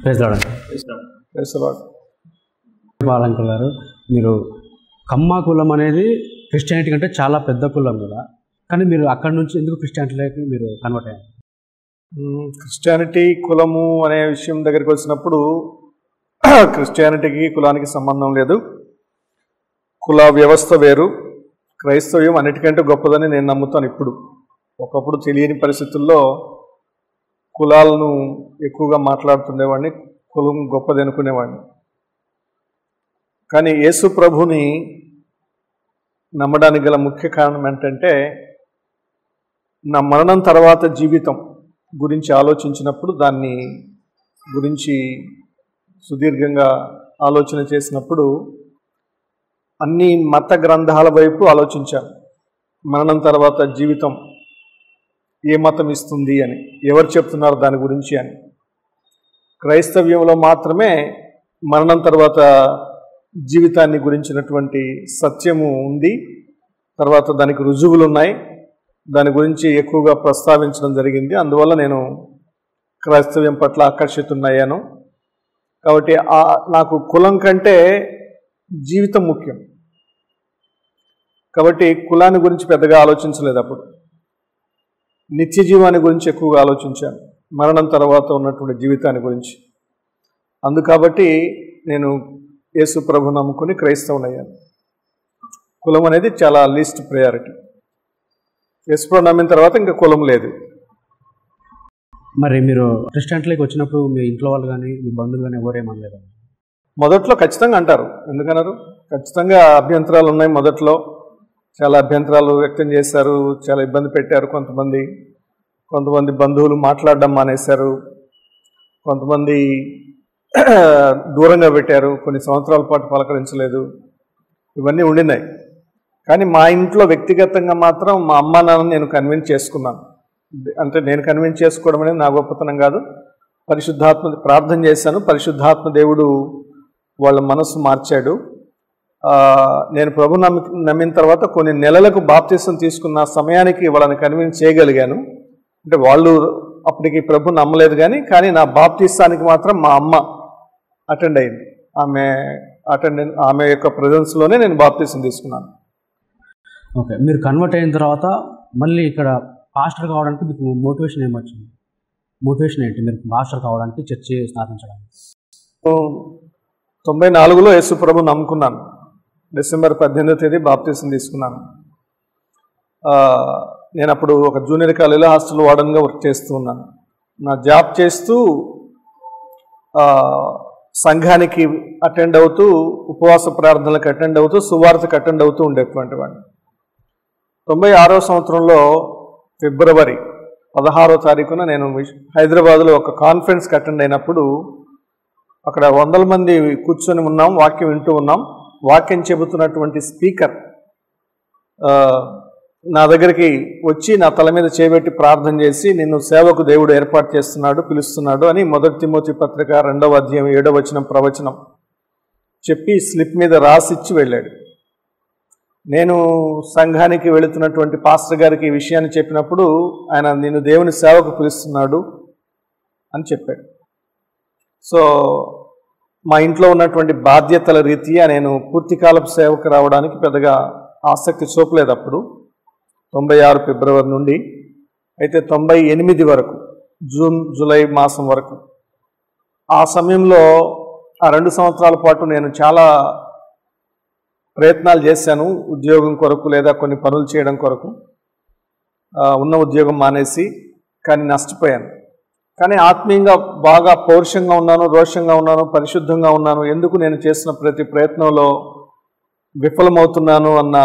Praise lord. బాలంకల్ గారు, మీరు కమ్మ కులం అనేది క్రిస్టియానిటీ కంటే చాలా పెద్ద కులం కదా, కానీ మీరు అక్కడి నుంచి ఎందుకు క్రిస్టియానిటీలోకి మీరు కన్వర్ట్ అయ్యారు? క్రిస్టియానిటీ కులము అనే విషయం దగ్గరికి వచ్చినప్పుడు క్రిస్టియానిటీకి కులానికి సంబంధం లేదు. కుల వ్యవస్థ వేరు. క్రైస్తవ్యం అన్నిటికంటే గొప్పదని నేను నమ్ముతాను. ఇప్పుడు ఒకప్పుడు తెలియని పరిస్థితుల్లో కులాలను ఎక్కువగా మాట్లాడుతుండేవాడిని, కులం గొప్పది అనుకునేవాడిని. కానీ యేసు ప్రభుని నమ్మడానికి గల ముఖ్య కారణం ఏంటంటే, నా మరణం తర్వాత జీవితం గురించి ఆలోచించినప్పుడు, దాన్ని గురించి సుదీర్ఘంగా ఆలోచన చేసినప్పుడు అన్ని మత గ్రంథాల వైపు ఆలోచించాను. మరణం తర్వాత జీవితం ఏ మతం ఇస్తుంది అని, ఎవరు చెప్తున్నారు దాని గురించి అని. క్రైస్తవ్యంలో మాత్రమే మరణం తర్వాత జీవితాన్ని గురించినటువంటి సత్యము ఉంది. తర్వాత దానికి రుజువులు ఉన్నాయి. దాని గురించి ఎక్కువగా ప్రస్తావించడం జరిగింది. అందువల్ల నేను క్రైస్తవ్యం పట్ల ఆకర్షితున్నయ్యాను. కాబట్టి నాకు కులం కంటే జీవితం ముఖ్యం. కాబట్టి కులాన్ని గురించి పెద్దగా ఆలోచించలేదు. అప్పుడు నిత్య జీవాన్ని గురించి ఎక్కువగా ఆలోచించాను, మరణం తర్వాత ఉన్నటువంటి జీవితాన్ని గురించి. అందుకాబట్టి నేను యేసు ప్రభు నమ్ముకుని క్రైస్తవునయ్యాను. కులం అనేది చాలా లీస్ట్ ప్రయారిటీ. యేసు ప్రభు నమ్మిన తర్వాత ఇంకా కులం లేదు. మరి మీరు క్రిస్టియానిటీలోకి వచ్చినప్పుడు మీ ఇంట్లో వాళ్ళు కానీ మీ బంధువులు కానీ ఎవరేమనలేదు? మొదట్లో ఖచ్చితంగా అంటారు. ఎందుకన్నారు? ఖచ్చితంగా అభ్యంతరాలు ఉన్నాయి. మొదట్లో చాలా అభ్యంతరాలు వ్యక్తం చేశారు, చాలా ఇబ్బంది పెట్టారు. కొంతమంది బంధువులు మాట్లాడడం మానేశారు, కొంతమంది దూరంగా పెట్టారు, కొన్ని సంవత్సరాల పాటు పలకరించలేదు. ఇవన్నీ ఉండినాయి. కానీ మా ఇంట్లో వ్యక్తిగతంగా మాత్రం మా అమ్మ నాన్న నేను కన్విన్స్ చేసుకున్నాను. అంటే నేను కన్విన్స్ చేసుకోవడం అనేది నా గొప్పతనం కాదు. పరిశుద్ధాత్మ ప్రార్థన చేశాను, పరిశుద్ధాత్మ దేవుడు వాళ్ళ మనసు మార్చాడు. నేను ప్రభు నమ్మిన తర్వాత కొన్ని నెలలకు బాప్తిసం తీసుకున్న సమయానికి వాళ్ళని కన్విన్స్ చేయగలిగాను. అంటే వాళ్ళు అప్పటికి ప్రభు నమ్మలేదు, కానీ నా బాప్తిస్తానికి మాత్రం మా అమ్మ అటెండ్ అయింది. ఆమె యొక్క ప్రజెన్స్లోనే నేను బాప్తిసం తీసుకున్నాను. ఓకే, మీరు కన్వర్ట్ అయిన తర్వాత మళ్ళీ ఇక్కడ పాస్టర్ కావడానికి మీకు మోటివేషన్ ఏమొచ్చింది? మోటివేషన్ ఏంటి మీరు పాస్టర్ కావడానికి, చర్చి స్థాపించడానికి? 94లో యేసు ప్రభు నమ్ముకున్నాను. డిసెంబర్ 18వ తేదీ బాప్తిసం తీసుకున్నాను. నేను అప్పుడు ఒక జూనియర్ కాలేజీలో హాస్టల్ వార్డెన్గా వర్క్ చేస్తూ ఉన్నాను. నా జాబ్ చేస్తూ సంఘానికి అటెండ్ అవుతూ, ఉపవాస ప్రార్థనలకు అటెండ్ అవుతూ, సువార్తకు అటెండ్ అవుతూ ఉండేటువంటి వాడిని. 96వ సంవత్సరంలో ఫిబ్రవరి 16వ తారీఖున నేను హైదరాబాద్లో ఒక కాన్ఫరెన్స్కి అటెండ్ అయినప్పుడు, అక్కడ 100 మంది కూర్చొని ఉన్నాం, వాక్యం వింటూ ఉన్నాం. వాక్యం చెబుతున్నటువంటి స్పీకర్ నా దగ్గరికి వచ్చి నా తల మీద చేయబెట్టి ప్రార్థన చేసి, నిన్ను సేవకు దేవుడు ఏర్పాటు చేస్తున్నాడు, పిలుస్తున్నాడు అని 1 తిమోతి పత్రిక 2వ అధ్యాయం 7వ వచనం ప్రవచనం చెప్పి స్లిప్ మీద రాసిచ్చి వెళ్ళాడు. నేను సంఘానికి వెళుతున్నటువంటి పాస్టర్ గారికి ఈ విషయాన్ని చెప్పినప్పుడు ఆయన నిన్ను దేవుని సేవకు పిలుస్తున్నాడు అని చెప్పాడు. సో మా ఇంట్లో ఉన్నటువంటి బాధ్యతల రీత్యా నేను పూర్తికాలపు సేవకు రావడానికి పెద్దగా ఆసక్తి చూపలేదు అప్పుడు, 96 ఫిబ్రవరి నుండి. అయితే 98 వరకు, జూన్ జూలై మాసం వరకు, ఆ సమయంలో ఆ 2 సంవత్సరాల పాటు నేను చాలా ప్రయత్నాలు చేశాను ఉద్యోగం కొరకు, లేదా కొన్ని పనులు చేయడం కొరకు. ఉన్న ఉద్యోగం మానేసి, కానీ నష్టపోయాను. కానీ ఆత్మీయంగా బాగా పౌరుషంగా ఉన్నాను, రోషంగా ఉన్నాను, పరిశుద్ధంగా ఉన్నాను. ఎందుకు నేను చేసిన ప్రతి ప్రయత్నంలో విఫలమవుతున్నాను అన్న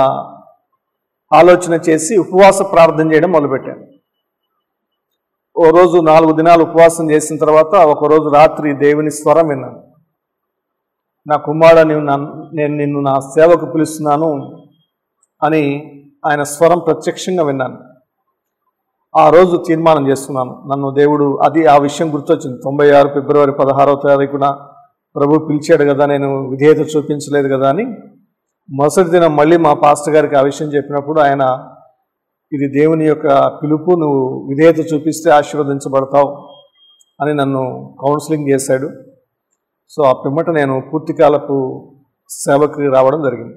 ఆలోచన చేసి ఉపవాస ప్రార్థన చేయడం మొదలుపెట్టాను. ఓ రోజు 4 దినాలు ఉపవాసం చేసిన తర్వాత ఒకరోజు రాత్రి దేవుని స్వరం విన్నాను. నా కుమారుడా, నేను నిన్ను నా సేవకు పిలుస్తున్నాను అని ఆయన స్వరం ప్రత్యక్షంగా విన్నాను. ఆ రోజు తీర్మానం చేసుకున్నాను, నన్ను దేవుడు, ఆ విషయం గుర్తొచ్చింది. 96 ఫిబ్రవరి 16వ తారీఖున ప్రభు పిలిచాడు కదా, నేను విధేయత చూపించలేదు కదా అని. మరుసటి దినం మళ్ళీ మా పాస్టర్ గారికి ఆ విషయం చెప్పినప్పుడు ఆయన, ఇది దేవుని యొక్క పిలుపు, నువ్వు విధేయత చూపిస్తే ఆశీర్వదించబడతావు అని నన్ను కౌన్సిలింగ్ చేశాడు. సో ఆ పిమ్మట నేను పూర్తికాలపు సేవకి రావడం జరిగింది.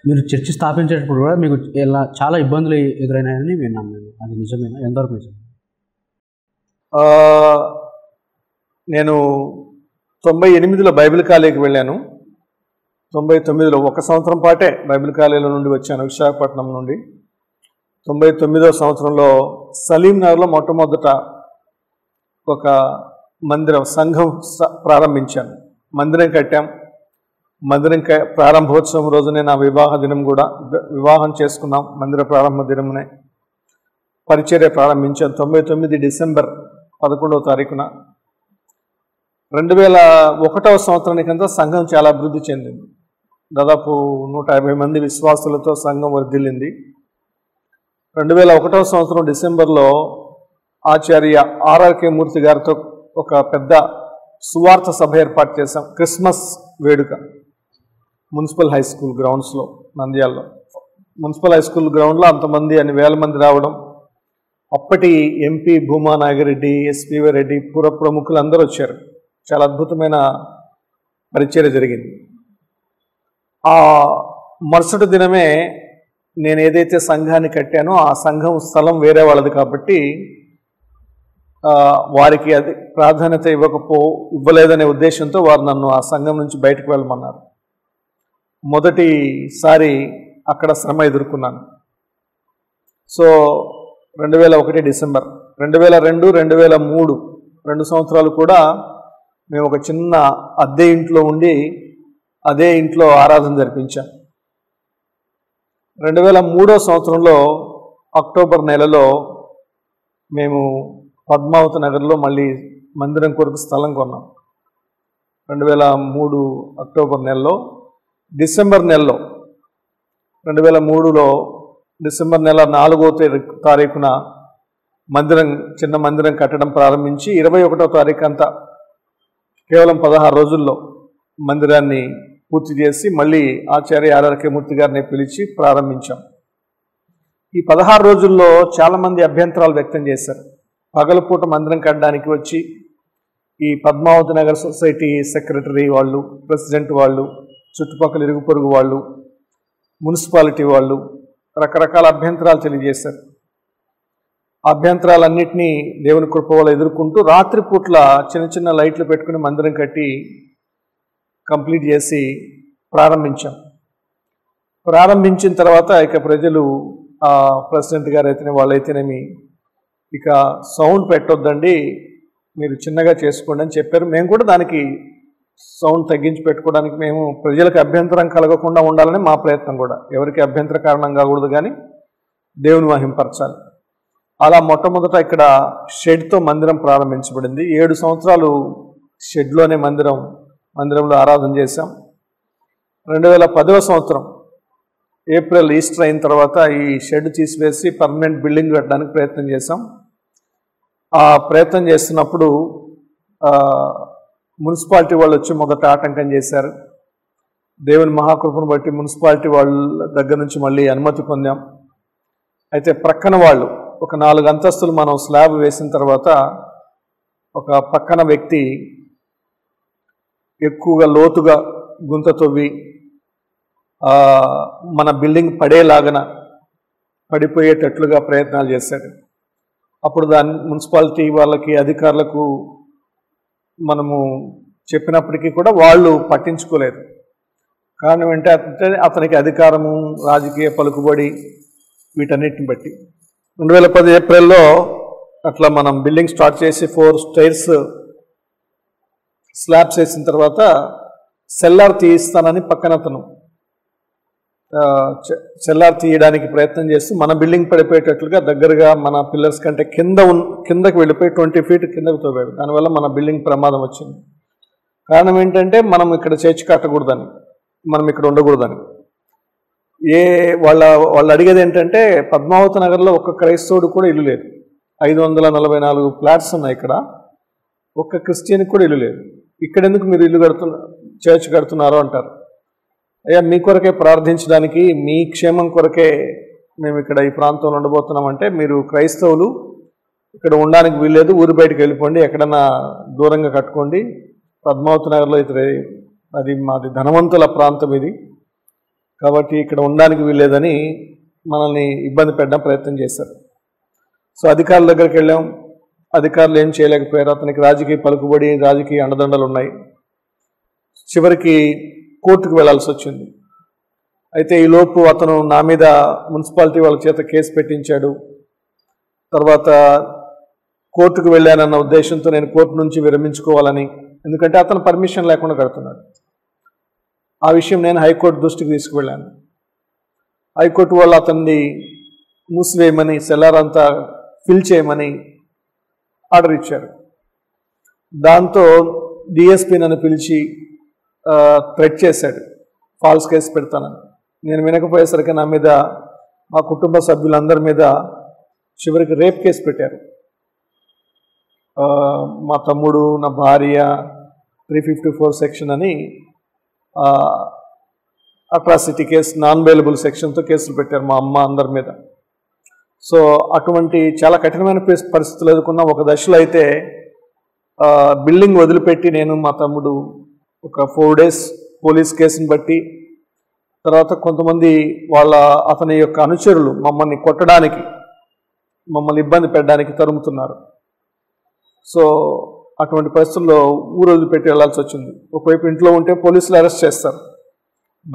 మీరు చర్చి స్థాపించేటప్పుడు కూడా మీకు ఇలా చాలా ఇబ్బందులు ఎదురైనాయని విన్నాను నేను. అది నిజమేనా? ఎంతవరకు నిజం? నేను 98లో బైబిల్ కాలేజీకి వెళ్ళాను. 99లో 1 సంవత్సరం పాటే బైబిల్ కాలేజీలో నుండి వచ్చాను, విశాఖపట్నం నుండి. 99వ సంవత్సరంలో సలీం నగర్లో మొట్టమొదట ఒక సంఘం ప్రారంభించాను. మందిరం కట్టాం. మందిరం ప్రారంభోత్సవం రోజునే నా వివాహ దినం కూడా, వివాహం చేసుకున్నాం మందిర ప్రారంభ దినమునే. పరిచర్య ప్రారంభించాను 99 డిసెంబర్ 11వ తారీఖున. 2001వ సంవత్సరానికంతా సంఘం చాలా అభివృద్ధి చెందింది. దాదాపు 150 మంది విశ్వాసులతో సంఘం వర్ధిల్లింది. 2001వ సంవత్సరం డిసెంబర్లో ఆచార్య ఆర్ఆర్కే మూర్తి గారితో ఒక పెద్ద సువార్త సభ ఏర్పాటు చేశాం. క్రిస్మస్ వేడుక మున్సిపల్ హై స్కూల్ గ్రౌండ్స్లో, నంద్యాలలో మున్సిపల్ హై స్కూల్ గ్రౌండ్లో అంతమంది, అన్ని వేల మంది రావడం. అప్పటి ఎంపీ భూమా నాగిరెడ్డి, ఎస్పీవి రెడ్డి, పుర ప్రముఖులు అందరూ వచ్చారు. చాలా అద్భుతమైన పరిచర్య జరిగింది. ఆ మరుసటి దినమే నేను ఏదైతే సంఘాన్ని కట్టానో ఆ సంఘం స్థలం వేరే వాళ్ళది కాబట్టి వారికి అది ప్రాధాన్యత ఇవ్వలేదనే ఉద్దేశంతో వారు నన్ను ఆ సంఘం నుంచి బయటకు వెళ్ళమన్నారు. మొదటిసారి అక్కడ శ్రమ ఎదుర్కొన్నాను. సో 2001 డిసెంబర్, 2002, 2003 2 సంవత్సరాలు కూడా మేము ఒక చిన్న అద్దె ఇంట్లో ఉండి అదే ఇంట్లో ఆరాధన జరిపించాం. 2003వ సంవత్సరంలో అక్టోబర్ నెలలో మేము పద్మావతి నగర్లో మళ్ళీ మందిరం కొరకు స్థలం కొన్నాం. 2003 అక్టోబర్ నెలలో. డిసెంబర్ నెలలో 2003లో డిసెంబర్ నెల 4వ తారీఖున చిన్న మందిరం కట్టడం ప్రారంభించి 21వ తారీఖు అంతా కేవలం 16 రోజుల్లో మందిరాన్ని పూర్తి చేసి మళ్ళీ ఆచార్య ఆర్ఆర్కే మూర్తి గారిని పిలిచి ప్రారంభించాం. ఈ 16 రోజుల్లో చాలామంది అభ్యంతరాలు వ్యక్తం చేశారు. పగలపూట మందిరం కట్టడానికి వచ్చి ఈ పద్మావతి నగర్ సొసైటీ సెక్రటరీ వాళ్ళు, ప్రెసిడెంట్ వాళ్ళు, చుట్టుపక్కల ఇరుగు పొరుగు వాళ్ళు, మున్సిపాలిటీ వాళ్ళు రకరకాల అభ్యంతరాలు తెలియజేశారు. అభ్యంతరాలన్నింటినీ దేవుని కృప వల్ల ఎదుర్కొంటూ రాత్రిపూట్ల చిన్న చిన్న లైట్లు పెట్టుకుని మందిరం కట్టి కంప్లీట్ చేసి ప్రారంభించిన తర్వాత ఇక ప్రజలు, ప్రెసిడెంట్ గారు అయితేనే వాళ్ళైతేనేమి, ఇక సౌండ్ పెట్టొద్దండి, మీరు చిన్నగా చేసుకోండి అని చెప్పారు. మేము కూడా దానికి సౌండ్ తగ్గించి పెట్టుకోవడానికి, మేము ప్రజలకు అభ్యంతరం కలగకుండా ఉండాలని మా ప్రయత్నం కూడా. ఎవరికి అభ్యంతర కారణం కాకూడదు, కానీ దేవుని మహింపరచాలి. అలా మొట్టమొదట ఇక్కడ షెడ్తో మందిరం ప్రారంభించబడింది. 7 సంవత్సరాలు షెడ్లోనే మందిరంలో ఆరాధన చేశాం. 2010వ సంవత్సరం ఏప్రిల్ ఈస్టర్ అయిన తర్వాత ఈ షెడ్ తీసివేసి పర్మనెంట్ బిల్డింగ్ కట్టడానికి ప్రయత్నం చేశాం. ఆ ప్రయత్నం చేస్తున్నప్పుడు మున్సిపాలిటీ వాళ్ళు వచ్చి మొదట ఆటంకం చేశారు. దేవుని మహాకృపను బట్టి మున్సిపాలిటీ వాళ్ళ దగ్గర నుంచి మళ్ళీ అనుమతి పొందాం. అయితే ప్రక్కన వాళ్ళు ఒక 4 అంతస్తులు మనం స్లాబ్ వేసిన తర్వాత ఒక పక్కన వ్యక్తి ఎక్కువగా లోతుగా గుంత తవ్వి మన బిల్డింగ్ పడిపోయేటట్లుగా ప్రయత్నాలు చేశాడు. అప్పుడు మున్సిపాలిటీ వాళ్ళకి, అధికారులకు మనము చెప్పినప్పటికీ కూడా వాళ్ళు పట్టించుకోలేదు. కారణం ఏంటంటే అతనికి అధికారము, రాజకీయ పలుకుబడి, వీటన్నిటిని బట్టి 2010 ఏప్రిల్లో అట్లా మనం బిల్డింగ్ స్టార్ట్ చేసి 4 స్టైర్స్ స్లాబ్స్ వేసిన తర్వాత సెల్లార్ తీయిస్తానని పక్కన అతను సెల్లార్ తీయడానికి ప్రయత్నం చేస్తూ మన బిల్డింగ్ పడిపోయేటట్లుగా దగ్గరగా మన పిల్లర్స్ కంటే కిందకు వెళ్ళిపోయి 20 ఫీట్ కిందకు తవ్వాడు. దానివల్ల మన బిల్డింగ్ ప్రమాదం వచ్చింది. కారణం ఏంటంటే మనం ఇక్కడ చర్చి కట్టకూడదని, మనం ఇక్కడ ఉండకూడదని. వాళ్ళు అడిగేది ఏంటంటే పద్మావతి నగర్లో ఒక్క క్రైస్తవుడు కూడా ఇల్లు లేదు. 544 ఫ్లాట్స్ ఉన్నాయి ఇక్కడ, ఒక్క క్రిస్టియన్కి కూడా ఇల్లు లేదు. ఇక్కడెందుకు మీరు చర్చ్ కడుతున్నారు అంటారు. అయ్యా, మీ కొరకే ప్రార్థించడానికి, మీ క్షేమం కొరకే మేము ఇక్కడ ఈ ప్రాంతంలో ఉండబోతున్నామంటే, మీరు క్రైస్తవులు ఇక్కడ ఉండడానికి వీల్లేదు, ఊరి బయటకు వెళ్ళిపోండి, ఎక్కడన్నా దూరంగా కట్టుకోండి, పద్మావతి నగర్లో అది మాది ధనవంతుల ప్రాంతం ఇది, కాబట్టి ఇక్కడ ఉండడానికి వీల్లేదని మనల్ని ఇబ్బంది పెట్టడం ప్రయత్నం చేశారు. సో అధికారుల దగ్గరికి వెళ్ళాం, అధికారులు ఏం చేయలేకపోయారు. అతనికి రాజకీయ పలుకుబడి, రాజకీయ అండదండలు ఉన్నాయి. చివరికి కోర్టుకు వెళ్లాల్సి వచ్చింది. అయితే ఈలోపు అతను నా మీద మున్సిపాలిటీ వాళ్ళ చేత కేసు పెట్టించాడు. తర్వాత కోర్టుకు వెళ్ళానన్న ఉద్దేశంతో నేను కోర్టు నుంచి విరమించుకోవాలని, ఎందుకంటే అతను పర్మిషన్ లేకుండా కడుతున్నాడు. ఆ విషయం నేను హైకోర్టు దృష్టికి తీసుకువెళ్ళాను. హైకోర్టు వాళ్ళు అతన్ని మూసివేయమని, సెల్లార్ అంతా ఫిల్ చేయమని ఆర్డర్ ఇచ్చారు. దాంతో డిఎస్పీ నన్ను పిలిచి థ్రెట్ చేశాడు, ఫాల్స్ కేసు పెడతానని. నేను వినకపోయేసరికి నా మీద, మా కుటుంబ సభ్యులందరి మీద చివరికి రేప్ కేసు పెట్టారు. మా తమ్ముడు, నా భార్య 354 సెక్షన్ అని అట్రాసిటీ కేసు, నాన్ బెయిలబుల్ సెక్షన్తో కేసులు పెట్టారు మా అమ్మ అందరి మీద. సో అటువంటి చాలా కఠినమైన పరిస్థితులు ఎదుర్కొన్న ఒక దశలో అయితే బిల్డింగ్ వదిలిపెట్టి నేను, మా తమ్ముడు ఒక 4 days పోలీస్ కేసుని బట్టి, తర్వాత కొంతమంది అతని యొక్క అనుచరులు మమ్మల్ని కొట్టడానికి, మమ్మల్ని ఇబ్బంది పెట్టడానికి తరుముతున్నారు. సో అటువంటి పరిస్థితుల్లో ఊరు వదిలిపెట్టి వెళ్లాల్సి వచ్చింది. ఒకవైపు ఇంట్లో ఉంటే పోలీసులు అరెస్ట్ చేస్తారు,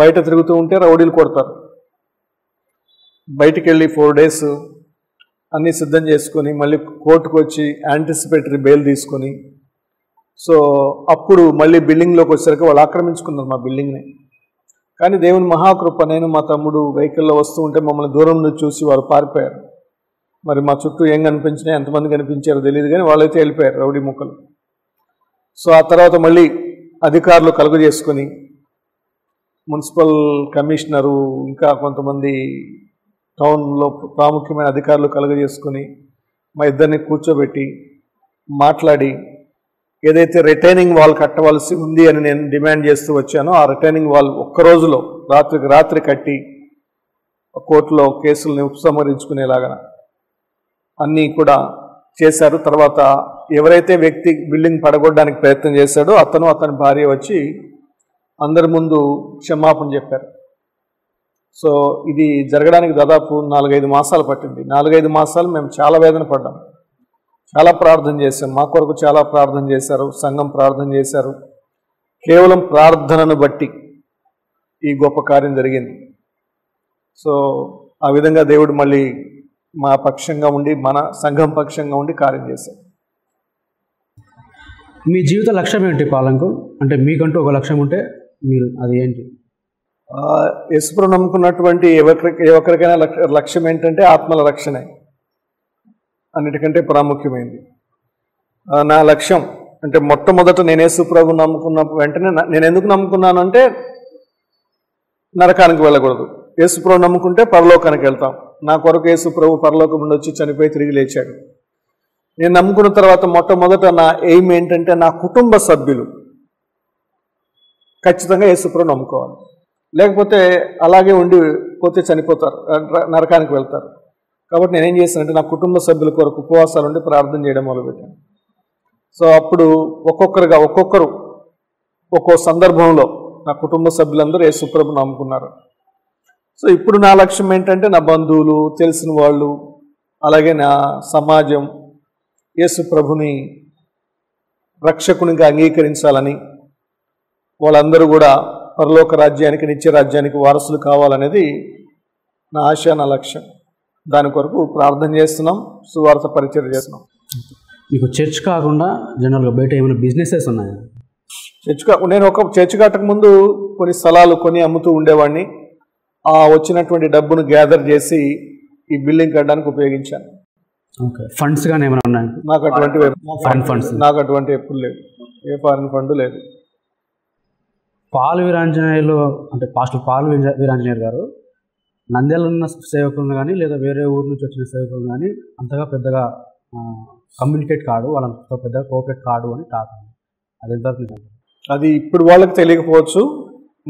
బయట తిరుగుతూ ఉంటే రౌడీలు కొడతారు. బయటికి వెళ్ళి 4 days అన్నీ సిద్ధం చేసుకొని మళ్ళీ కోర్టుకు వచ్చి యాంటిసిపేటరీ బెయిల్ తీసుకొని, సో అప్పుడు మళ్ళీ బిల్డింగ్లోకి వచ్చేసరికి వాళ్ళు ఆక్రమించుకున్నారు మా బిల్డింగ్ని. కానీ దేవుని మహాకృప, నేను మా తమ్ముడు వెహికల్లో వస్తూ ఉంటే మమ్మల్ని దూరం నుంచి చూసి వారు పారిపోయారు. మరి మా చుట్టూ ఏం కనిపించినా, ఎంతమంది కనిపించారో తెలియదు, కానీ వాళ్ళైతే వెళ్ళిపోయారు రౌడీ ముక్కలు. సో ఆ తర్వాత మళ్ళీ అధికారులు కలుగు చేసుకొని, మున్సిపల్ కమిషనరు, ఇంకా కొంతమంది టౌన్లో ప్రాముఖ్యమైన అధికారులు కలుగజేసుకొని మా ఇద్దరిని కూర్చోబెట్టి మాట్లాడి, ఏదైతే రిటైనింగ్ వాల్ కట్టవలసి ఉంది అని నేను డిమాండ్ చేస్తూ వచ్చానో ఆ రిటైనింగ్ వాల్ ఒక్క రోజులో రాత్రికి రాత్రి కట్టి కోర్టులో కేసుల్ని ఉపసంహరించుకునేలాగా అన్నీ కూడా చేశారు. తర్వాత ఎవరైతే వ్యక్తి బిల్డింగ్ పడగొట్టడానికి ప్రయత్నం చేశాడో అతని భార్య వచ్చి అందరి ముందు క్షమాపణ చెప్పారు. సో ఇది జరగడానికి దాదాపు 4-5 మాసాలు పట్టింది. 4-5 మాసాలు మేము చాలా వేదన పడ్డాం, చాలా ప్రార్థన చేశాం, మా కొరకు చాలా ప్రార్థన చేశారు, సంఘం ప్రార్థన చేశారు. కేవలం ప్రార్థనను బట్టి ఈ గొప్ప కార్యం జరిగింది. సో ఆ విధంగా దేవుడు మళ్ళీ మా పక్షంగా ఉండి, మన సంఘం పక్షంగా ఉండి కార్యం చేశారు. మీ జీవిత లక్ష్యం ఏంటి పాలంకు? అంటే మీకంటూ ఒక లక్ష్యం ఉంటే మీరు అది ఏంటి? యేసుప్రభువు నమ్ముకున్నటువంటి ఎవరికైనా లక్ష్యం ఏంటంటే ఆత్మల రక్షణే అన్నిటికంటే ప్రాముఖ్యమైనది. నా లక్ష్యం అంటే మొట్టమొదట నేను యేసుప్రభువు నమ్ముకున్న వెంటనే, నేను ఎందుకు నమ్ముకున్నాను అంటే నరకానికి వెళ్ళకూడదు. యేసుప్రభువు నమ్ముకుంటే పరలోకానికి వెళ్తాం. నా కొరకు యేసుప్రభువు పరలోకం నుండి వచ్చి చనిపోయి తిరిగి లేచాడు. నేను నమ్ముకున్న తర్వాత మొట్టమొదట నా ఎయిమ్ ఏంటంటే నా కుటుంబ సభ్యులు ఖచ్చితంగా యేసుప్రభువు నమ్ముకోవాలి, లేకపోతే అలాగే ఉండి పోతే చనిపోతారు, నరకానికి వెళ్తారు. కాబట్టి నేనేం చేశానంటే నా కుటుంబ సభ్యుల కొరకు ఉపవాసాలు ఉండి ప్రార్థన చేయడం మొదలుపెట్టాను. సో అప్పుడు ఒక్కొక్కరు ఒక్కో సందర్భంలో నా కుటుంబ సభ్యులందరూ యేసుప్రభువును నమ్ముకున్నారు. సో ఇప్పుడు నా లక్ష్యం ఏంటంటే నా బంధువులు, తెలిసిన వాళ్ళు, అలాగే నా సమాజం యేసుప్రభుని రక్షకునిగా అంగీకరించాలని, వాళ్ళందరూ కూడా పరలోక రాజ్యానికి, నిత్య రాజ్యానికి వారసులు కావాలనేది నా ఆశ, నా లక్ష్యం. దాని కొరకు ప్రార్థన చేస్తున్నాం, సువార్త పరిచయం చేస్తున్నాం. మీకు చర్చ్ కాకుండా జనరల్గా బయట ఏమైనా బిజినెసెస్ ఉన్నాయా? నేను ఒక చర్చ్ కట్టక ముందు కొన్ని స్థలాలు కొని అమ్ముతూ ఉండేవాడిని. ఆ వచ్చినటువంటి డబ్బును గ్యాదర్ చేసి ఈ బిల్డింగ్ కట్టడానికి ఉపయోగించాను. ఓకే, ఫండ్స్ కానీ ఏమైనా ఉన్నాయి? నాకు అటువంటి ఎప్పుడు లేదు, ఏ ఫారిన్ ఫండ్ లేదు. పాల్ వీరాంజనేయులు అంటే పాస్టర్ పాల్ వీరాంజనేయులు గారు నంద్యాల ఉన్న సేవకులను కానీ లేదా వేరే ఊరు నుంచి వచ్చిన సేవకులను కానీ అంతగా పెద్దగా కమ్యూనికేట్ కాడు, వాళ్ళంత పెద్దగా కోఆపరేట్ కాడు అని టాక్. అది ఎంతవరకు నిజం? అది ఇప్పుడు వాళ్ళకి తెలియకపోవచ్చు.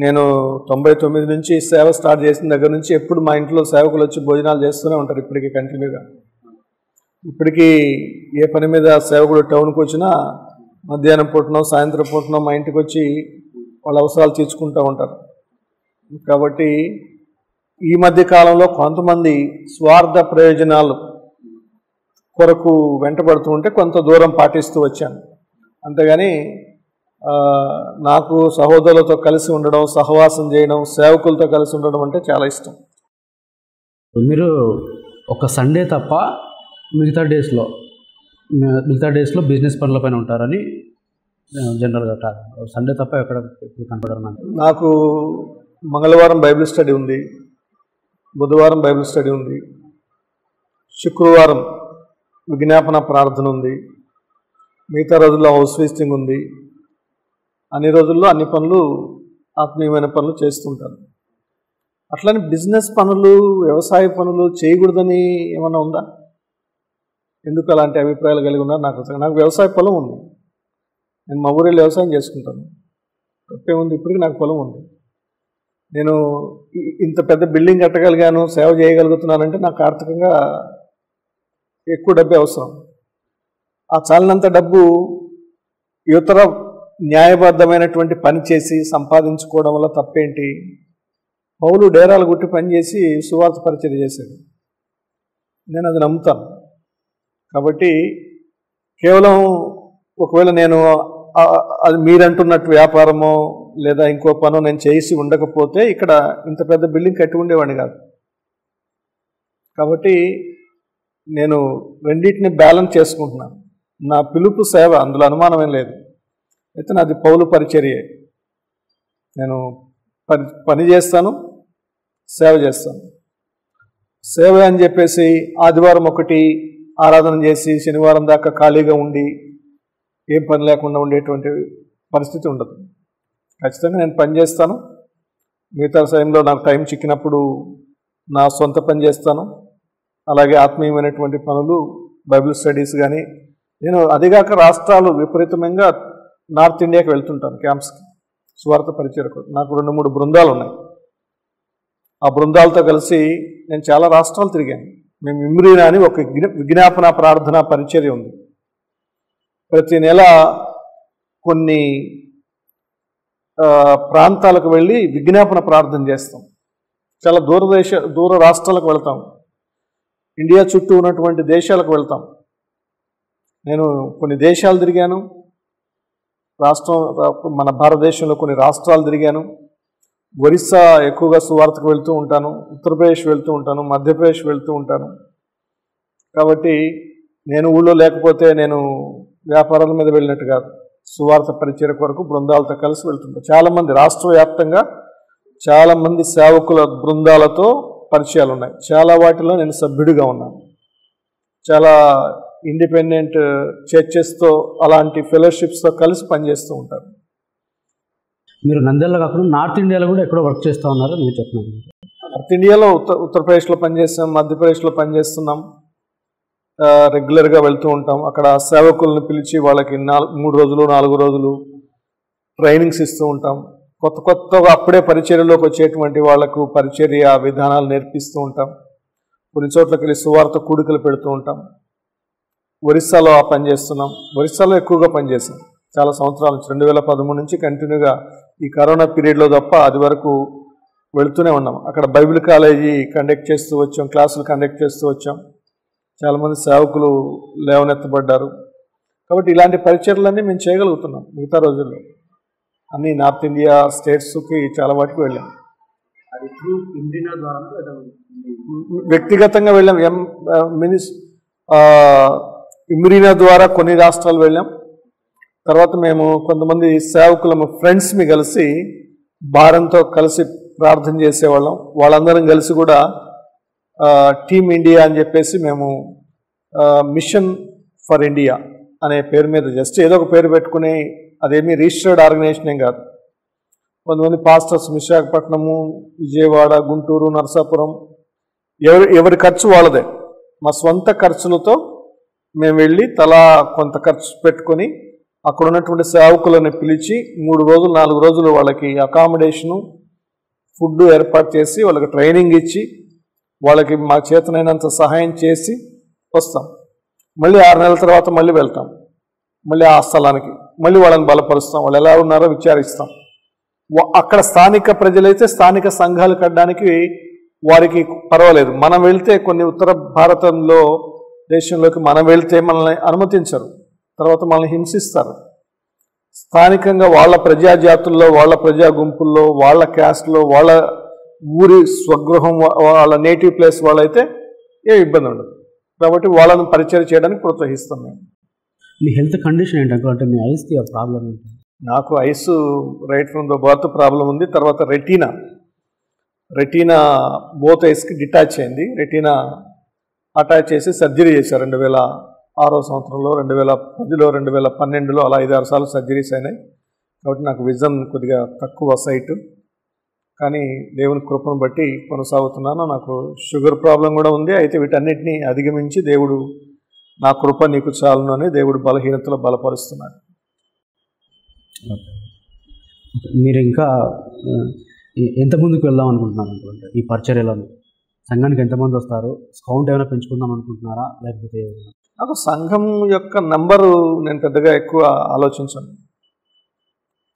నేను 99 నుంచి సేవ స్టార్ట్ చేసిన దగ్గర నుంచి ఎప్పుడు మా ఇంట్లో సేవకులు వచ్చి భోజనాలు చేస్తూనే ఉంటారు ఇప్పటికీ కంటిన్యూగా. ఇప్పటికీ ఏ పని మీద సేవకుడు టౌన్కి వచ్చినా మధ్యాహ్నం పూటనో సాయంత్రం పూటనో మా ఇంటికి వచ్చి వాళ్ళ అవసరాలు తీర్చుకుంటూ ఉంటారు. కాబట్టి ఈ మధ్య కాలంలో కొంతమంది స్వార్థ ప్రయోజనాలు కొరకు వెంటబడుతూ ఉంటే కొంత దూరం పాటిస్తూ వచ్చాను. అంతేగాని నాకు సహోదరులతో కలిసి ఉండడం, సహవాసం చేయడం, సేవకులతో కలిసి ఉండడం అంటే చాలా ఇష్టం. మీరు ఒక సండే తప్ప మిగతా డేస్లో బిజినెస్ పనులపైన ఉంటారని జనరల్గా సండే తప్ప ఎక్కడ కనపడరు. నాకు మంగళవారం బైబిల్ స్టడీ ఉంది, బుధవారం బైబిల్ స్టడీ ఉంది, శుక్రవారం విజ్ఞాపన ప్రార్థన ఉంది, మిగతా రోజుల్లో హౌస్ విజిటింగ్ ఉంది. అన్ని రోజుల్లో అన్ని పనులు, ఆత్మీయమైన పనులు చేస్తుంటాను. అట్లని బిజినెస్ పనులు, వ్యవసాయ పనులు చేయకూడదని ఏమన్నా ఉందా? ఎందుకు అలాంటి అభిప్రాయాలు కలిగి ఉన్నారు? నాకు వ్యవసాయ పొలం ఉంది. నేను మా ఊరిలో వ్యవసాయం చేసుకుంటాను. తప్పేముంది? ఇప్పటికీ నాకు పొలం ఉంది. నేను ఇంత పెద్ద బిల్డింగ్ కట్టగలిగాను, సేవ చేయగలుగుతున్నానంటే నాకు ఆర్థికంగా ఎక్కువ డబ్బే అవసరం. ఆ చాలినంత డబ్బు ఇతర న్యాయబద్ధమైనటువంటి పని చేసి సంపాదించుకోవడం వల్ల తప్పేంటి? పౌలు డేరాలు గుట్టి పనిచేసి సువార్త పరిచయం చేశాడు. నేను అది నమ్ముతాను. కాబట్టి కేవలం ఒకవేళ నేను అది మీరంటున్నట్టు వ్యాపారమో లేదా ఇంకో పనో నేను చేసి ఉండకపోతే ఇక్కడ ఇంత పెద్ద బిల్డింగ్ కట్టి ఉండేవాడిని కాదు. కాబట్టి నేను రెండింటిని బ్యాలెన్స్ చేసుకుంటున్నాను. నా పిలుపు సేవ, అందులో అనుమానమేం లేదు. అయితే నాది పౌలు పరిచర్యే. నేను పని చేస్తాను, సేవ చేస్తాను. సేవ అని చెప్పేసి ఆదివారం ఒకటి ఆరాధన చేసి శనివారం దాకా ఖాళీగా ఉండి ఏం పని లేకుండా ఉండేటువంటి పరిస్థితి ఉండదు. ఖచ్చితంగా నేను పని చేస్తాను. మిగతా సమయంలో నాకు టైం చిక్కినప్పుడు నా సొంత పని చేస్తాను. అలాగే ఆత్మీయమైనటువంటి పనులు, బైబిల్ స్టడీస్ కానీ, నేను అదిగాక రాష్ట్రాలు విపరీతంగా నార్త్ ఇండియాకి వెళ్తుంటాను క్యాంప్స్కి, స్వార్థ పరిచయకు. నాకు 2-3 బృందాలు ఉన్నాయి. ఆ బృందాలతో కలిసి నేను చాలా రాష్ట్రాలు తిరిగాను. మేము ఇమ్రీనా అని ఒక విజ్ఞాపన ప్రార్థన పరిచర్య ఉంది. ప్రతి నెల కొన్ని ప్రాంతాలకు వెళ్ళి విజ్ఞాపన ప్రార్థన చేస్తాం. చాలా దూర రాష్ట్రాలకు వెళ్తాం. ఇండియా చుట్టూ ఉన్నటువంటి దేశాలకు వెళ్తాం. నేను కొన్ని దేశాలు తిరిగాను. మన భారతదేశంలో కొన్ని రాష్ట్రాలు తిరిగాను. ఒరిస్సా ఎక్కువగా సువార్తకు వెళ్తూ ఉంటాను. ఉత్తరప్రదేశ్ వెళ్తూ ఉంటాను. మధ్యప్రదేశ్ వెళ్తూ ఉంటాను. కాబట్టి నేను ఊళ్ళో లేకపోతే నేను వ్యాపారాల మీద వెళ్ళినట్టు కాదు. సువార్త పరిచయ కొరకు బృందాలతో కలిసి వెళ్తుంటాను. చాలామంది రాష్ట్ర వ్యాప్తంగా చాలామంది సేవకుల బృందాలతో పరిచయాలు ఉన్నాయి. చాలా వాటిలో నేను సభ్యుడిగా ఉన్నాను. చాలా ఇండిపెండెంట్ చర్చెస్తో అలాంటి ఫెలోషిప్స్తో కలిసి పనిచేస్తూ ఉంటారు. మీరు నంద్యాలలో కాకుండా నార్త్ ఇండియాలో కూడా ఎక్కడో వర్క్ చేస్తూ ఉన్నారు మీరు చెప్తున్నారు. నార్త్ ఇండియాలో ఉత్తరప్రదేశ్లో పనిచేస్తాం, మధ్యప్రదేశ్లో పనిచేస్తున్నాం. రెగ్యులర్గా వెళ్తూ ఉంటాం. అక్కడ సేవకులను పిలిచి వాళ్ళకి 3 రోజులు 4 రోజులు ట్రైనింగ్స్ ఇస్తూ ఉంటాం. కొత్తగా అప్పుడే పరిచర్యలోకి వచ్చేటువంటి వాళ్లకు పరిచర్య విధానాలు నేర్పిస్తూ ఉంటాం. కొన్ని చోట్లకి వెళ్ళి సువార్త కూడికలు పెడుతూ ఉంటాం. ఒరిస్సాలో పనిచేస్తున్నాం. ఒరిస్సాలో ఎక్కువగా పనిచేసాం చాలా సంవత్సరాల నుంచి, 2013 నుంచి కంటిన్యూగా. ఈ కరోనా పీరియడ్లో తప్ప అది వరకు వెళుతూనే ఉన్నాం. అక్కడ బైబిల్ కాలేజీ కండక్ట్ చేస్తూ వచ్చాం, క్లాసులు కండక్ట్ చేస్తూ వచ్చాం. చాలామంది సేవకులు లేవనెత్తబడ్డారు. కాబట్టి ఇలాంటి పరిచర్లన్నీ మేము చేయగలుగుతున్నాం. మిగతా రోజుల్లో అన్ని నార్త్ ఇండియా స్టేట్స్కి చాలా వాటికి వెళ్ళాం. వ్యక్తిగతంగా వెళ్ళాం. ఇమ్రీనా ద్వారా కొన్ని రాష్ట్రాలు వెళ్ళాం. తర్వాత మేము కొంతమంది సేవకులము ఫ్రెండ్స్ని కలిసి భారంతో కలిసి ప్రార్థన చేసేవాళ్ళం. వాళ్ళందరం కలిసి కూడా టీమ్ ఇండియా అని చెప్పేసి మేము మిషన్ ఫర్ ఇండియా అనే పేరు మీద జస్ట్ ఏదో ఒక పేరు పెట్టుకుని, అదేమీ రిజిస్టర్డ్ ఆర్గనైజేషన్ ఏం కాదు. కొంతమంది పాస్టర్స్ విశాఖపట్నము, విజయవాడ, గుంటూరు, నరసాపురం, ఎవరి ఖర్చు వాళ్ళదే. మా స్వంత ఖర్చులతో మేము వెళ్ళి తలా కొంత ఖర్చు పెట్టుకొని అక్కడ ఉన్నటువంటి సేవకులను పిలిచి 3 రోజులు 4 రోజులు వాళ్ళకి అకామిడేషను, ఫుడ్ ఏర్పాటు చేసి వాళ్ళకి ట్రైనింగ్ ఇచ్చి వాళ్ళకి మా చేతనైనంత సహాయం చేసి వస్తాం. మళ్ళీ 6 నెలల తర్వాత మళ్ళీ వెళ్తాం, మళ్ళీ ఆ స్థలానికి మళ్ళీ వాళ్ళని బలపరుస్తాం, వాళ్ళు ఎలా ఉన్నారో విచారిస్తాం. అక్కడ స్థానిక ప్రజలైతే స్థానిక సంఘాలు కట్టడానికి వారికి పర్వాలేదు. మనం వెళ్తే కొన్ని ఉత్తర భారతంలో దేశంలోకి మనం వెళ్తే మనల్ని అనుమతించరు, తర్వాత మనల్ని హింసిస్తారు. స్థానికంగా వాళ్ళ ప్రజాజాతుల్లో, వాళ్ళ ప్రజా గుంపుల్లో, వాళ్ళ క్యాస్ట్లో, వాళ్ళ ఊరి స్వగృహం, వాళ్ళ నేటివ్ ప్లేస్ వాళ్ళైతే ఏ ఇబ్బంది ఉండదు. కాబట్టి వాళ్ళని పరిచయం చేయడానికి ప్రోత్సహిస్తాం మేము. మీ హెల్త్ కండిషన్ ఏంటి అంకుల్? అంటే మీ ఐస్కి ఆ ప్రాబ్లం ఏంటి? నాకు ice right from the birth problem ఉంది. తర్వాత రెటీనా బోత్ ఐస్కి డిటాచ్ అయింది. రెటీనా అటాచ్ చేసి సర్జరీ చేశారు 2006 సంవత్సరంలో, 2010లో, 2012లో అలా 5-6 సార్లు సర్జరీస్ అయినాయి. కాబట్టి నాకు విజన్ కొద్దిగా తక్కువ సైట్, కానీ దేవుని కృపను బట్టి కొనసాగుతున్నాను. నాకు షుగర్ ప్రాబ్లం కూడా ఉంది. అయితే వీటన్నిటిని అధిగమించి దేవుడు నా కృప నీకు చాలును అని దేవుడు బలహీనతలో బలపరుస్తున్నాడు. మీరు ఇంకా ఎంత ముందుకు వెళ్దాం అనుకుంటున్నారు అనుకుంటే ఈ పరిచర్యలో? సంఘానికి ఎంతమంది వస్తారు? కౌంట్ ఏమైనా పెంచుకుందాం అనుకుంటున్నారా, లేకపోతే? నాకు సంఘం యొక్క నంబరు నేను పెద్దగా ఎక్కువ ఆలోచించాను.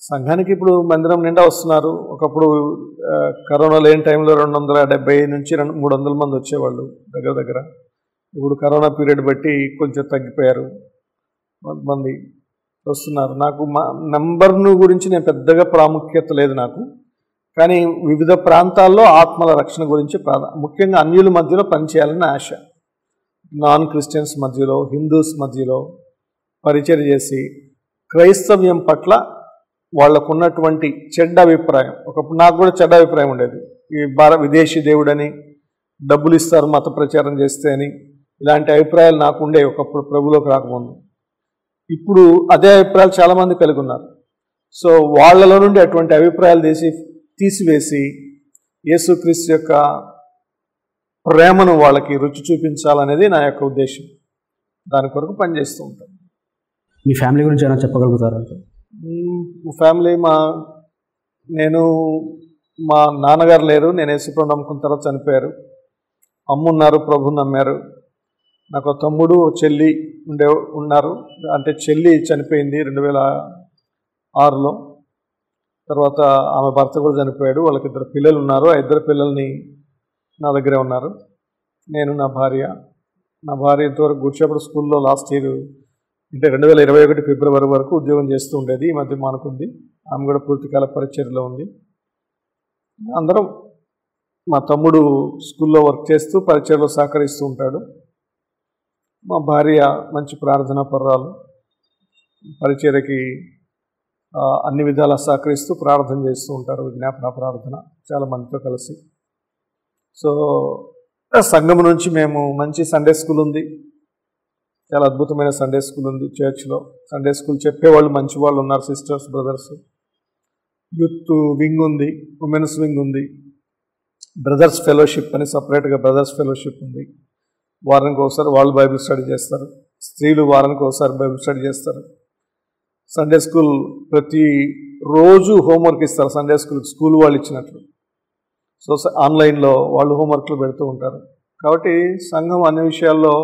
సంఘానికి ఇప్పుడు మందిరం నిండా వస్తున్నారు. ఒకప్పుడు కరోనా లేని టైంలో 270 నుంచి 300 మంది వచ్చేవాళ్ళు దగ్గర. ఇప్పుడు కరోనా పీరియడ్ బట్టి కొంచెం తగ్గిపోయారు, కొంతమంది వస్తున్నారు. నాకు నంబర్ను గురించి నేను పెద్దగా ప్రాముఖ్యత లేదు నాకు, కానీ వివిధ ప్రాంతాల్లో ఆత్మల రక్షణ గురించి ముఖ్యంగా అన్యుల మధ్యలో పనిచేయాలని ఆశ. నాన్ క్రిస్టియన్స్ మధ్యలో, హిందూస్ మధ్యలో పరిచయం చేసి క్రైస్తవ్యం పట్ల వాళ్ళకున్నటువంటి చెడ్డ అభిప్రాయం, ఒకప్పుడు నాకు కూడా చెడ్డ అభిప్రాయం ఉండేది. ఈ విదేశీ దేవుడని, డబ్బులు ఇస్తారు మత ప్రచారం చేస్తే అని, ఇలాంటి అభిప్రాయాలు నాకు ఉండేవి ఒకప్పుడు ప్రభులోకి రాకముందు. ఇప్పుడు అదే అభిప్రాయాలు చాలామంది కలిగి ఉన్నారు. సో వాళ్ళలో నుండి అటువంటి అభిప్రాయాలు తీసివేసి యేసుక్రీస్తు యొక్క ప్రేమను వాళ్ళకి రుచి చూపించాలనేది నా యొక్క ఉద్దేశం. దాని కొరకు పనిచేస్తూ ఉంటాను. మీ ఫ్యామిలీ గురించి ఏమైనా చెప్పగలుగుతారా? ఫ్యామిలీ మా నాన్నగారు లేరు, నేను యేసుప్రభుని నమ్ముకున్న తర్వాత చనిపోయారు. అమ్మున్నారు, ప్రభుని నమ్మారు. నాకు తమ్ముడు, చెల్లి ఉన్నారు. అంటే చెల్లి చనిపోయింది 2006లో. తర్వాత ఆమె భర్త కూడా చనిపోయాడు. వాళ్ళకి 2 పిల్లలు ఉన్నారు. ఆ 2 పిల్లల్ని నా దగ్గరే ఉన్నారు. నేను, నా భార్య ఇంతవరకు గుడ్ షెపర్డ్ స్కూల్లో లాస్ట్ ఇయర్ అంటే 2021 ఫిబ్రవరి వరకు ఉద్యోగం చేస్తూ ఉండేది. ఈ మధ్య మానుకుంది. ఆమె కూడా పూర్తికాల పరిచర్యలో ఉంది. అందరం, మా తమ్ముడు స్కూల్లో వర్క్ చేస్తూ పరిచర్యలో సహకరిస్తూ ఉంటాడు. మా భార్య మంచి ప్రార్థనా పర్రాలు, పరిచర్యకి అన్ని విధాలా సహకరిస్తూ ప్రార్థన చేస్తూ ఉంటారు. విజ్ఞాపన ప్రార్థన చాలా మందితో కలిసి. సో సంఘం నుంచి మేము మంచి సండే స్కూల్ ఉంది, చాలా అద్భుతమైన సండే స్కూల్ ఉంది. చర్చ్లో సండే స్కూల్ చెప్పేవాళ్ళు మంచి వాళ్ళు ఉన్నారు, సిస్టర్స్, బ్రదర్స్. యూత్ వింగ్ ఉంది, ఉమెన్స్ వింగ్ ఉంది, బ్రదర్స్ ఫెలోషిప్ అని సపరేట్గా బ్రదర్స్ ఫెలోషిప్ ఉంది. వారానికి ఒకసారి వాళ్ళు బైబిల్ స్టడీ చేస్తారు. స్త్రీలు వారానికి ఒకసారి బైబిల్ స్టడీ చేస్తారు. సండే స్కూల్ ప్రతి రోజు హోంవర్క్ ఇస్తారు. సండే స్కూల్ వాళ్ళు ఇచ్చినట్లు. సో ఆన్లైన్లో వాళ్ళు హోంవర్క్లు పెడుతూ ఉంటారు. కాబట్టి సంఘం అన్ని విషయాల్లో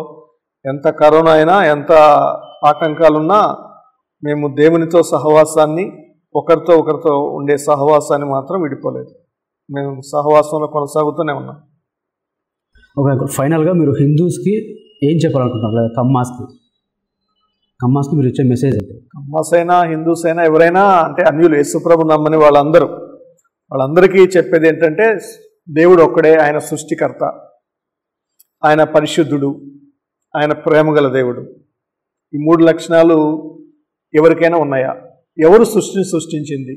ఎంత కరోనా అయినా, ఎంత ఆటంకాలున్నా మేము దేవునితో సహవాసాన్ని, ఒకరితో ఉండే సహవాసాన్ని మాత్రం విడిపోలేదు. మేము సహవాసంలో కొనసాగుతూనే ఉన్నాం. ఓకే, ఫైనల్గా మీరు హిందూస్కి ఏం చెప్పాలనుకుంటున్నారు? లేదా కమ్మాస్కి మీరు ఇచ్చే మెసేజ్ అంటే? కమ్మాస్ అయినా, హిందూస్ అయినా, ఎవరైనా అంటే అన్యులు, యేసుప్రభు నమ్మని వాళ్ళందరికీ చెప్పేది ఏంటంటే దేవుడు ఒక్కడే, ఆయన సృష్టికర్త, ఆయన పరిశుద్ధుడు, ఆయన ప్రేమగల దేవుడు. ఈ 3 లక్షణాలు ఎవరికైనా ఉన్నాయా? ఎవరు సృష్టించింది?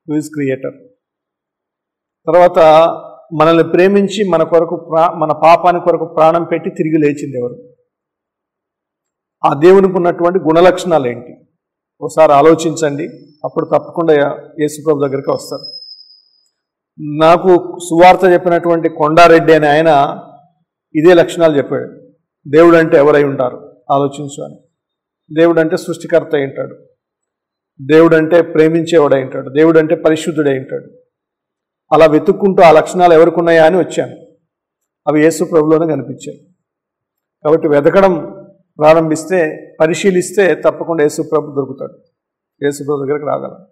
Who is creator. తర్వాత మనల్ని ప్రేమించి మన పాపాని కొరకు ప్రాణం పెట్టి తిరిగి లేచింది ఎవరు? ఆ దేవునికి ఉన్నటువంటి గుణలక్షణాలు ఏంటి? ఒకసారి ఆలోచించండి. అప్పుడు తప్పకుండా యేసుప్రభు దగ్గరికి వస్తారు. నాకు సువార్త చెప్పినటువంటి కొండారెడ్డి అనే ఆయన ఇదే లక్షణాలు చెప్పాడు. దేవుడు అంటే ఎవరై ఉంటారు ఆలోచించు అని. దేవుడు అంటే సృష్టికర్త అయి ఉంటాడు, దేవుడు అంటే ప్రేమించేవాడై ఉంటాడు, దేవుడు అంటే పరిశుద్ధుడై ఉంటాడు. అలా వెతుక్కుంటూ ఆ లక్షణాలు ఎవరికి ఉన్నాయా అని వచ్చాను. అవి యేసు ప్రభులోనే కనిపించాయి. కాబట్టి వెతకడం ప్రారంభిస్తే, పరిశీలిస్తే తప్పకుండా యేసుప్రభు దొరుకుతాడు. యేసుప్రభు దగ్గరికి రాగలం.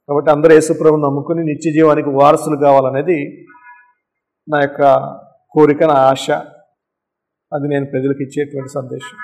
కాబట్టి అందరూ యేసుప్రభుని నమ్ముకుని నిత్య జీవానికి వారసులు కావాలనేది నా యొక్క కోరిక, నా ఆశ. అది నేను ప్రజలకు ఇచ్చేటువంటి సందేశం.